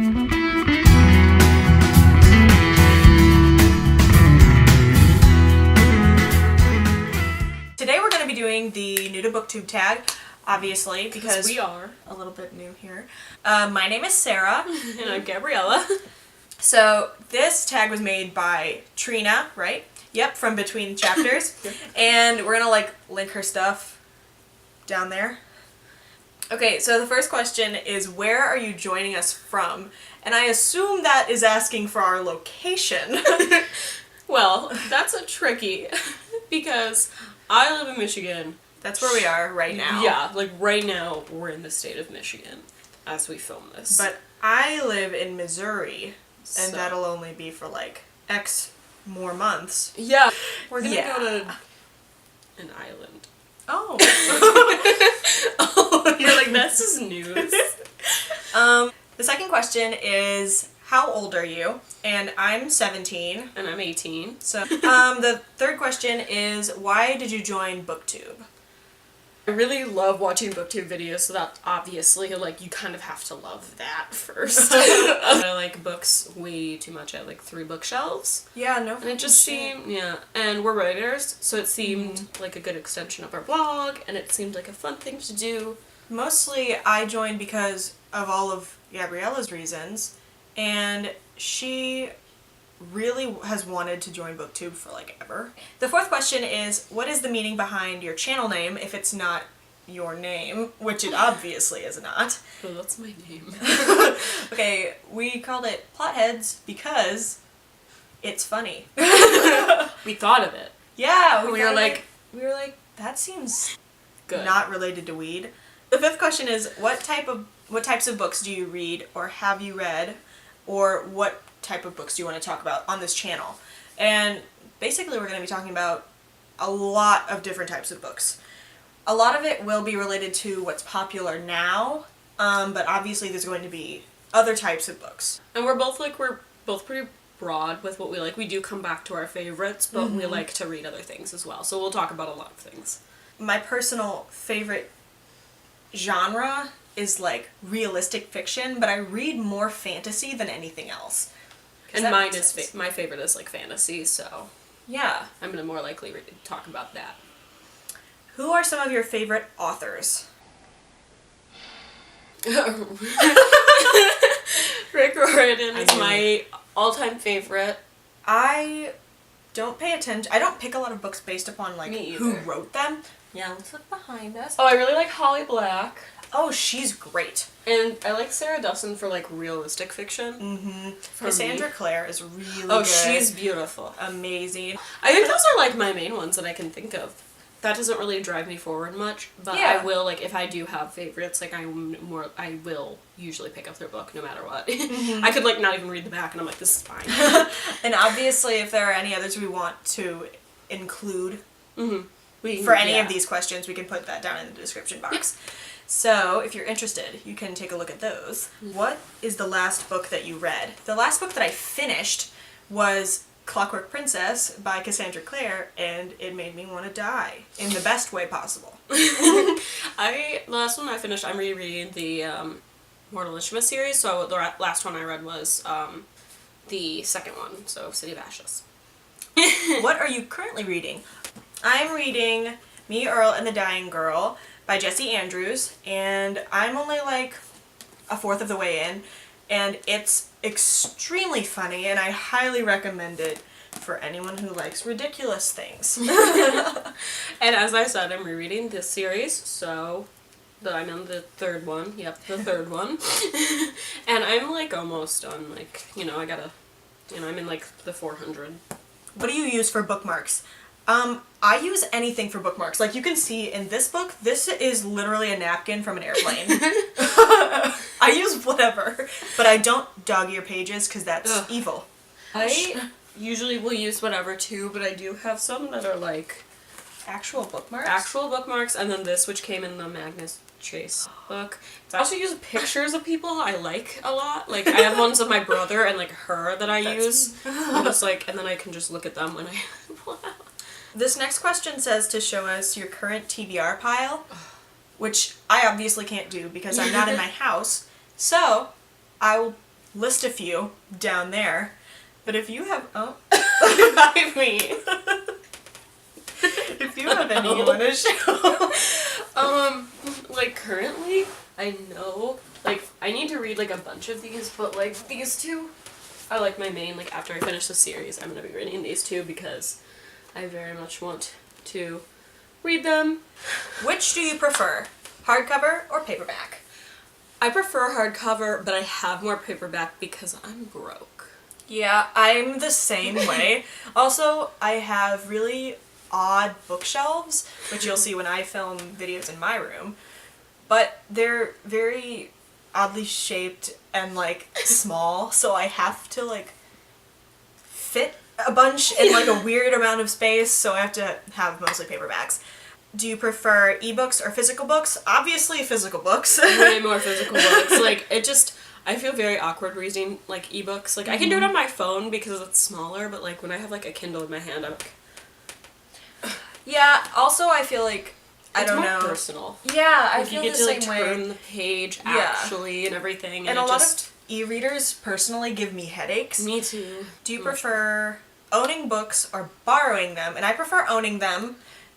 Today we're going to be doing the new to BookTube tag, obviously, because we are a little bit new here. My name is Sarah. And I'm Gabriella. So this tag was made by Trina, right? Yep, from Between Chapters. And we're going to link her stuff down there. Okay, so the first question is, where are you joining us from? And I assume that is asking for our location. Well, that's a tricky, because I live in Michigan. That's where we are right now. Yeah, right now we're in the state of Michigan as we film this. But I live in Missouri, and So- that'll only be for X more months. Yeah, we're gonna Yeah. go to an island. Oh. Oh, you're like, that's just news. The second question is, how old are you? And I'm 17. And I'm 18. So, the third question is, why did you join BookTube? I really love watching BookTube videos, so that obviously, you kind of have to love that first. I like books way too much. I have 3 bookshelves. Yeah, no. And it just seemed, and we're writers, so it seemed like a good extension of our blog, and it seemed like a fun thing to do. Mostly, I joined because of all of Gabriella's reasons, and she really has wanted to join BookTube for ever. The fourth question is, what is the meaning behind your channel name if it's not your name, which it obviously is not. Oh, that's my name. Okay, we called it Plotheads because it's funny. We thought of it. Yeah, We were like, that seems good. not related to weed. The fifth question is, what types of books do you read or have you read, or what type of books do you want to talk about on this channel? And basically we're going to be talking about a lot of different types of books. A lot of it will be related to what's popular now, but obviously there's going to be other types of books. And we're both pretty broad with what we like. We do come back to our favorites, but we like to read other things as well. So we'll talk about a lot of things. My personal favorite genre is realistic fiction, but I read more fantasy than anything else. And mine is my favorite is fantasy, so yeah. I'm gonna more likely talk about that. Who are some of your favorite authors? Rick Riordan is my all-time favorite. I don't pay attention. I don't pick a lot of books based upon Me who either. wrote them. Yeah, let's look behind us. Oh, I really like Holly Black. Oh, she's great. And I like Sarah Dustin for realistic fiction. Mm-hmm. Cassandra Clare is really Oh, good. she's beautiful. Amazing. I think those are my main ones that I can think of. That doesn't really drive me forward much, but Yeah. I will if I do have favorites, I will usually pick up their book no matter what. I could not even read the back and I'm like, this is fine. And obviously if there are any others we want to include Mm-hmm. for any of these questions, we can put that down in the description box. So, if you're interested, you can take a look at those. What is the last book that you read? The last book that I finished was Clockwork Princess by Cassandra Clare, and it made me want to die in the best way possible. The last one I finished, I'm rereading the Mortal Instruments series, so the last one I read was the second one, so City of Ashes. What are you currently reading? I'm reading Me, Earl, and the Dying Girl by Jessie Andrews, and I'm only a fourth of the way in, and it's extremely funny, and I highly recommend it for anyone who likes ridiculous things. And as I said, I'm rereading this series, so I'm on the third one. Yep, the third one. And I'm almost done. I gotta, I'm in the 400. What do you use for bookmarks? I use anything for bookmarks. You can see in this book, this is literally a napkin from an airplane. I use whatever, but I don't dog-ear pages because that's evil. I usually will use whatever too, but I do have some that are Actual bookmarks? actual bookmarks, and then this, which came in the Magnus Chase book. I also use pictures of people I like a lot. I have ones of my brother and her that I use. I'm just and then I can just look at them when I pull out. This next question says to show us your current TBR pile, which I obviously can't do because I'm not in my house. So I will list a few down there. But if you have By me. if you have any you want to show. Like currently, I know, like, I need to read like a bunch of these, but like these two are like my main, like after I finish the series, I'm gonna be reading these two because I very much want to read them. Which do you prefer, hardcover or paperback? I prefer hardcover, but I have more paperback because I'm broke. Yeah, I'm the same way. Also, I have really odd bookshelves, which you'll see when I film videos in my room, but they're very oddly shaped and like small, so I have to like fit a bunch in like a weird amount of space, so I have to have mostly paperbacks. Do you prefer ebooks or physical books? Obviously physical books. Way more physical books. Like, it just, I feel very awkward reading like ebooks. Like, I can do it on my phone because it's smaller, but like when I have like a Kindle in my hand, I'm like, Yeah, also I feel like, I don't know. It's more personal. Yeah, I Like, feel you get the to like same way. turn the page actually and everything. And it a lot just, of e-readers personally give me headaches. me too. Do you prefer owning books or borrowing them? And I prefer owning them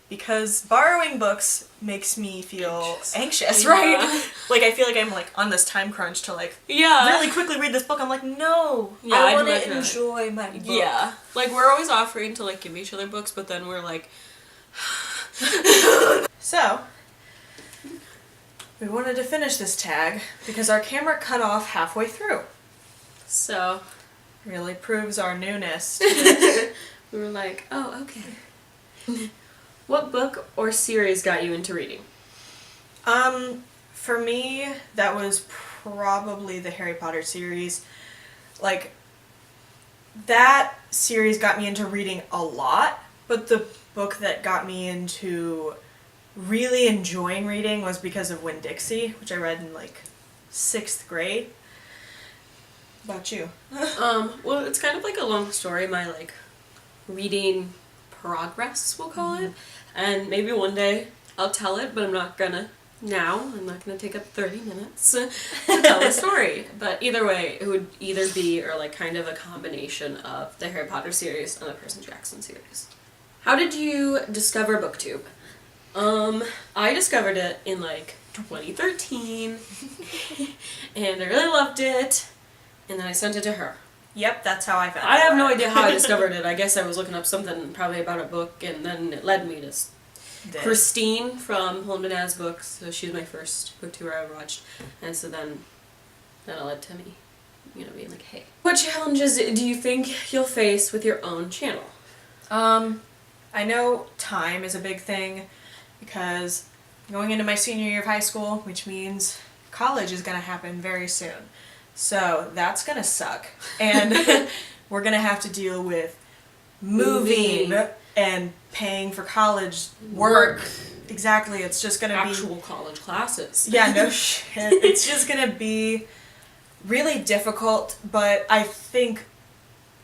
because borrowing books makes me feel anxious, Yeah. right? Like, I feel like I'm like on this time crunch to like Yeah. really quickly read this book. I'm like, no, Yeah, I I'd want much to rather. enjoy my book. Yeah. Like, we're always offering to like give each other books, but then we're like, So, we wanted to finish this tag because our camera cut off halfway through. so Really proves our newness. we were like, oh, okay. What book or series got you into reading? For me, that was probably the Harry Potter series. Like, that series got me into reading a lot, but the book that got me into really enjoying reading was because of Winn-Dixie, which I read in like 6th grade. About you? Well, it's kind of like a long story, my like reading progress, we'll call it. And maybe one day I'll tell it, but I'm not gonna now. I'm not gonna take up 30 minutes to tell the story. But either way, it would either be or like kind of a combination of the Harry Potter series and the Percy Jackson series. How did you discover BookTube? I discovered it in like 2013 and I really loved it, and then I sent it to her. Yep, that's how I found it. I have no idea how I discovered it. I guess I was looking up something probably about a book, and then it led me to This. Christine from Home and Dad's Books. So she was my first booktuber I watched, and so then it led to me, being like, hey. What challenges do you think you'll face with your own channel? I know time is a big thing because I'm going into my senior year of high school, which means college is going to happen very soon. So that's going to suck. And we're going to have to deal with moving and paying for college work. Exactly. It's just going to be actual college classes. Yeah, no shit. It's just going to be really difficult, but I think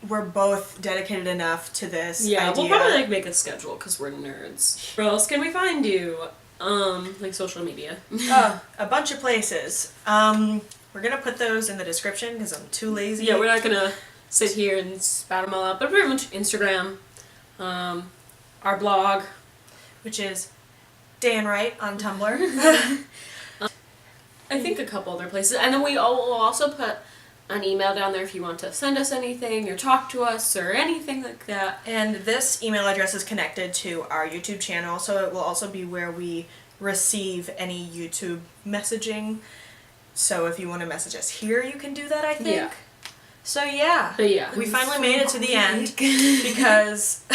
we're both dedicated enough to this Yeah, idea. we'll probably like make a schedule because we're nerds. Where else can we find you? Like social media. A bunch of places. We're gonna put those in the description because I'm too lazy. Yeah, we're not gonna sit here and spat them all out, but pretty much Instagram, our blog, which is Dan Wright on Tumblr. I think a couple other places, and then we'll also put an email down there if you want to send us anything or talk to us or anything like that. And this email address is connected to our YouTube channel, so it will also be where we receive any YouTube messaging. So if you want to message us here, you can do that, I think. Yeah. So yeah. But yeah. We finally made it to the end because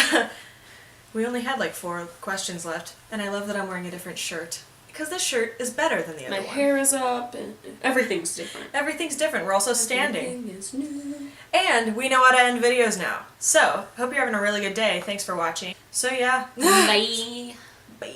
we only had like 4 questions left, and I love that I'm wearing a different shirt. Because this shirt is better than the other My one. hair is up and everything's different. Everything's different. We're also standing. Everything is new. And we know how to end videos now. So, hope you're having a really good day. Thanks for watching. So yeah. Bye. Bye.